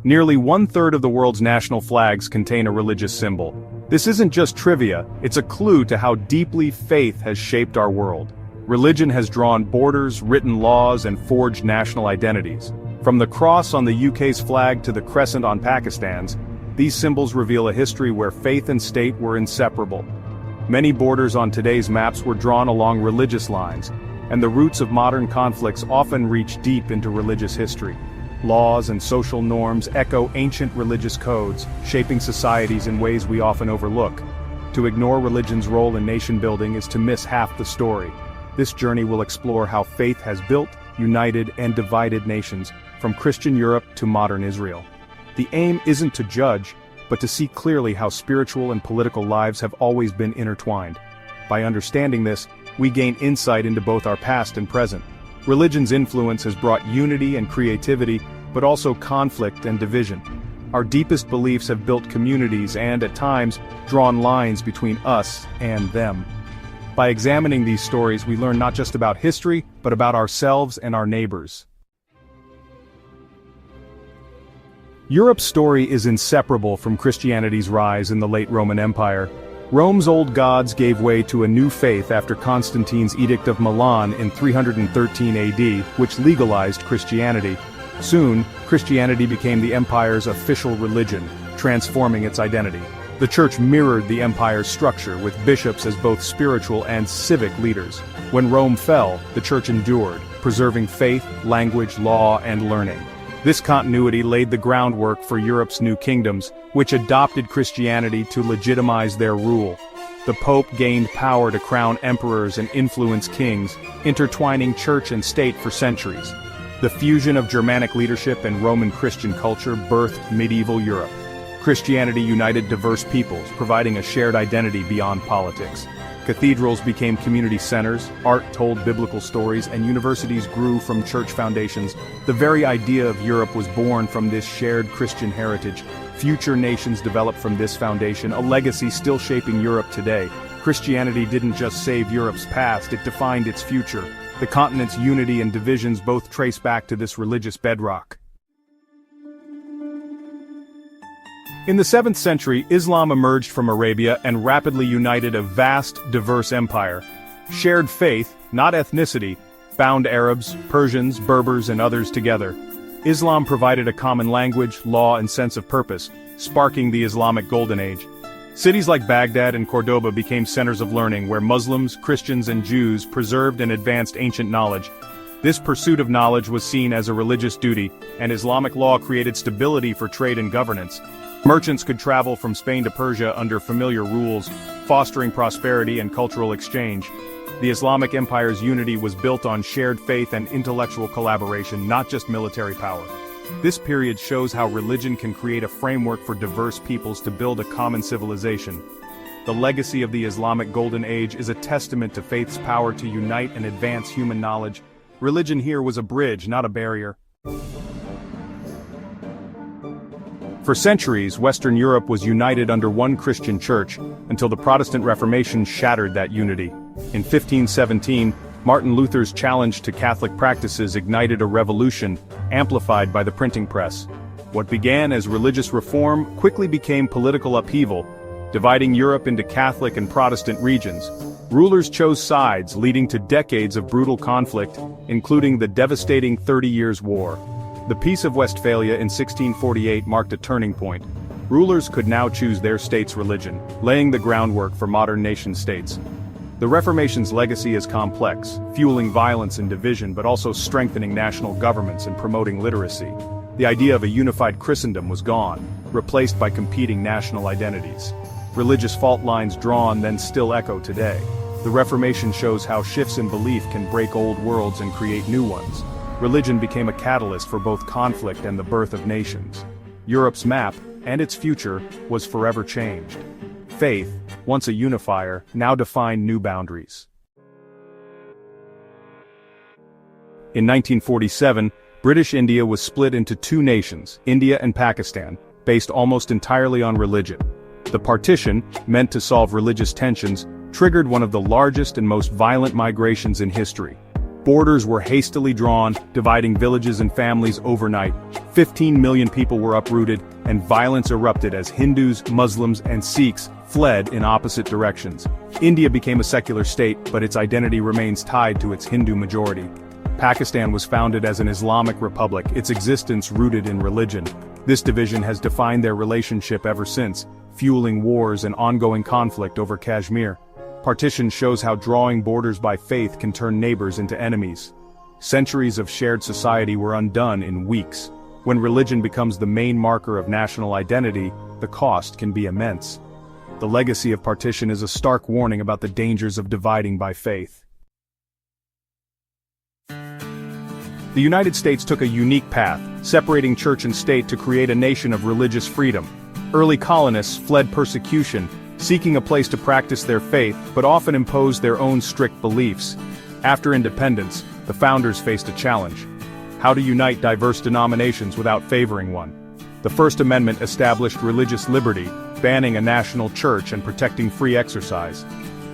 Nearly one-third of the world's national flags contain a religious symbol. This isn't just trivia, it's a clue to how deeply faith has shaped our world. Religion has drawn borders, written laws, and forged national identities. From the cross on the UK's flag to the crescent on Pakistan's, these symbols reveal a history where faith and state were inseparable. Many borders on today's maps were drawn along religious lines, and the roots of modern conflicts often reach deep into religious history. Laws and social norms echo ancient religious codes, shaping societies in ways we often overlook. To ignore religion's role in nation-building is to miss half the story. This journey will explore how faith has built, united, and divided nations, from Christian Europe to modern Israel. The aim isn't to judge, but to see clearly how spiritual and political lives have always been intertwined. By understanding this, we gain insight into both our past and present. Religion's influence has brought unity and creativity, but also conflict and division. Our deepest beliefs have built communities and, at times, drawn lines between us and them. By examining these stories, we learn not just about history, but about ourselves and our neighbors. Europe's story is inseparable from Christianity's rise in the late Roman Empire. Rome's old gods gave way to a new faith after Constantine's Edict of Milan in 313 AD, which legalized Christianity. Soon, Christianity became the empire's official religion, transforming its identity. The church mirrored the empire's structure, with bishops as both spiritual and civic leaders. When Rome fell, the church endured, preserving faith, language, law, and learning. This continuity laid the groundwork for Europe's new kingdoms, which adopted Christianity to legitimize their rule. The Pope gained power to crown emperors and influence kings, intertwining church and state for centuries. The fusion of Germanic leadership and Roman Christian culture birthed medieval Europe. Christianity united diverse peoples, providing a shared identity beyond politics. Cathedrals became community centers, art told biblical stories, and universities grew from church foundations. The very idea of Europe was born from this shared Christian heritage. Future nations developed from this foundation, a legacy still shaping Europe today. Christianity didn't just save Europe's past, it defined its future. The continent's unity and divisions both trace back to this religious bedrock. In the 7th century, Islam emerged from Arabia and rapidly united a vast, diverse empire. Shared faith, not ethnicity, bound Arabs, Persians, Berbers, and others together. Islam provided a common language, law, and sense of purpose, sparking the Islamic Golden Age. Cities like Baghdad and Cordoba became centers of learning where Muslims, Christians, and Jews preserved and advanced ancient knowledge. This pursuit of knowledge was seen as a religious duty, and Islamic law created stability for trade and governance. Merchants could travel from Spain to Persia under familiar rules, fostering prosperity and cultural exchange. The Islamic Empire's unity was built on shared faith and intellectual collaboration, not just military power. This period shows how religion can create a framework for diverse peoples to build a common civilization. The legacy of the Islamic Golden Age is a testament to faith's power to unite and advance human knowledge. Religion here was a bridge, not a barrier. For centuries, Western Europe was united under one Christian church, until the Protestant Reformation shattered that unity. In 1517, Martin Luther's challenge to Catholic practices ignited a revolution, amplified by the printing press. What began as religious reform quickly became political upheaval, dividing Europe into Catholic and Protestant regions. Rulers chose sides, leading to decades of brutal conflict, including the devastating 30 Years' War. The Peace of Westphalia in 1648 marked a turning point. Rulers could now choose their state's religion, laying the groundwork for modern nation-states. The Reformation's legacy is complex, fueling violence and division but also strengthening national governments and promoting literacy. The idea of a unified Christendom was gone, replaced by competing national identities. Religious fault lines drawn then still echo today. The Reformation shows how shifts in belief can break old worlds and create new ones. Religion became a catalyst for both conflict and the birth of nations. Europe's map, and its future, was forever changed. Faith, once a unifier, now defined new boundaries. In 1947, British India was split into two nations, India and Pakistan, based almost entirely on religion. The partition, meant to solve religious tensions, triggered one of the largest and most violent migrations in history. Borders were hastily drawn, dividing villages and families overnight. 15 million people were uprooted, and violence erupted as Hindus, Muslims, and Sikhs fled in opposite directions. India became a secular state, but its identity remains tied to its Hindu majority. Pakistan was founded as an Islamic republic, its existence rooted in religion. This division has defined their relationship ever since, fueling wars and ongoing conflict over Kashmir. Partition shows how drawing borders by faith can turn neighbors into enemies. Centuries of shared society were undone in weeks. When religion becomes the main marker of national identity, the cost can be immense. The legacy of partition is a stark warning about the dangers of dividing by faith. The United States took a unique path, separating church and state to create a nation of religious freedom. Early colonists fled persecution, seeking a place to practice their faith, but often imposed their own strict beliefs. After independence, the founders faced a challenge: how to unite diverse denominations without favoring one. The First Amendment established religious liberty, banning a national church and protecting free exercise.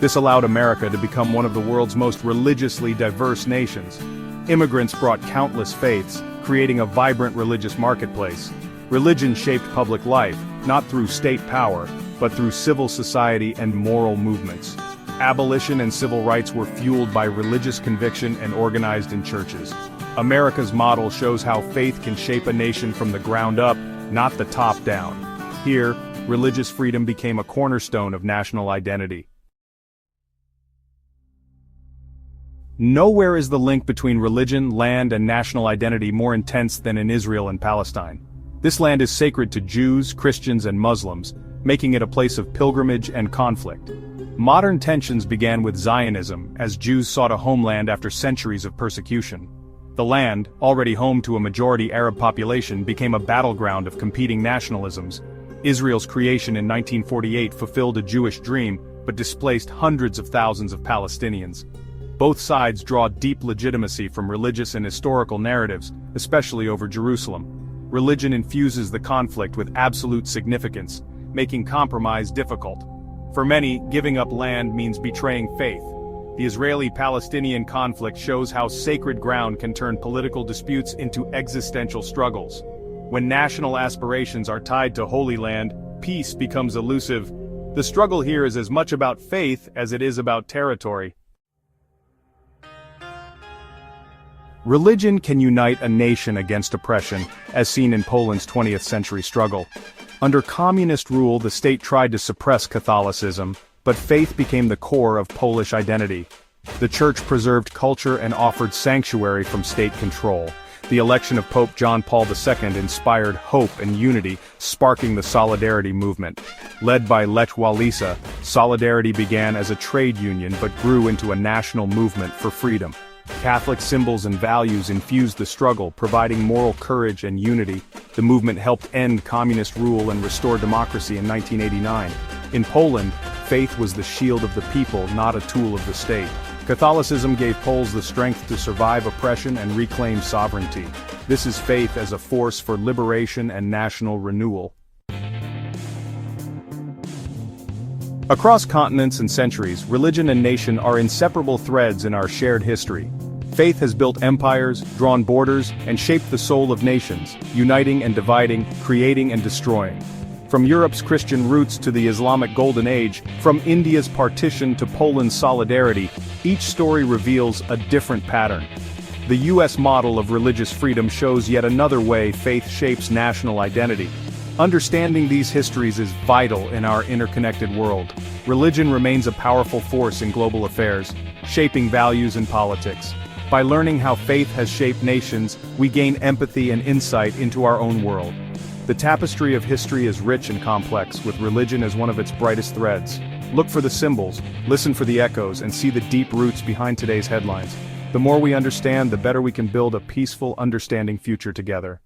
This allowed America to become one of the world's most religiously diverse nations. Immigrants brought countless faiths, creating a vibrant religious marketplace. Religion shaped public life, not through state power, but through civil society and moral movements. Abolition and civil rights were fueled by religious conviction and organized in churches. America's model shows how faith can shape a nation from the ground up, not the top down. Here, religious freedom became a cornerstone of national identity. Nowhere is the link between religion, land, and national identity more intense than in Israel and Palestine. This land is sacred to Jews, Christians, and Muslims, making it a place of pilgrimage and conflict. Modern tensions began with Zionism, as Jews sought a homeland after centuries of persecution. The land, already home to a majority Arab population, became a battleground of competing nationalisms. Israel's creation in 1948 fulfilled a Jewish dream, but displaced hundreds of thousands of Palestinians. Both sides draw deep legitimacy from religious and historical narratives, especially over Jerusalem. Religion infuses the conflict with absolute significance, making compromise difficult. For many, giving up land means betraying faith. The Israeli-Palestinian conflict shows how sacred ground can turn political disputes into existential struggles. When national aspirations are tied to Holy Land, peace becomes elusive. The struggle here is as much about faith as it is about territory. Religion can unite a nation against oppression, as seen in Poland's 20th century struggle. Under communist rule, the state tried to suppress Catholicism, but faith became the core of Polish identity. The church preserved culture and offered sanctuary from state control. The election of Pope John Paul II inspired hope and unity, sparking the Solidarity movement. Led by Lech Walesa, Solidarity began as a trade union but grew into a national movement for freedom. Catholic symbols and values infused the struggle, providing moral courage and unity. The movement helped end communist rule and restore democracy in 1989. In Poland, faith was the shield of the people, not a tool of the state. Catholicism gave Poles the strength to survive oppression and reclaim sovereignty. This is faith as a force for liberation and national renewal. Across continents and centuries, religion and nation are inseparable threads in our shared history. Faith has built empires, drawn borders, and shaped the soul of nations, uniting and dividing, creating and destroying. From Europe's Christian roots to the Islamic Golden Age, from India's partition to Poland's solidarity, each story reveals a different pattern. The U.S. model of religious freedom shows yet another way faith shapes national identity. Understanding these histories is vital in our interconnected world. Religion remains a powerful force in global affairs, shaping values and politics. By learning how faith has shaped nations, we gain empathy and insight into our own world. The tapestry of history is rich and complex, with religion as one of its brightest threads. Look for the symbols, listen for the echoes, and see the deep roots behind today's headlines. The more we understand, the better we can build a peaceful, understanding future together.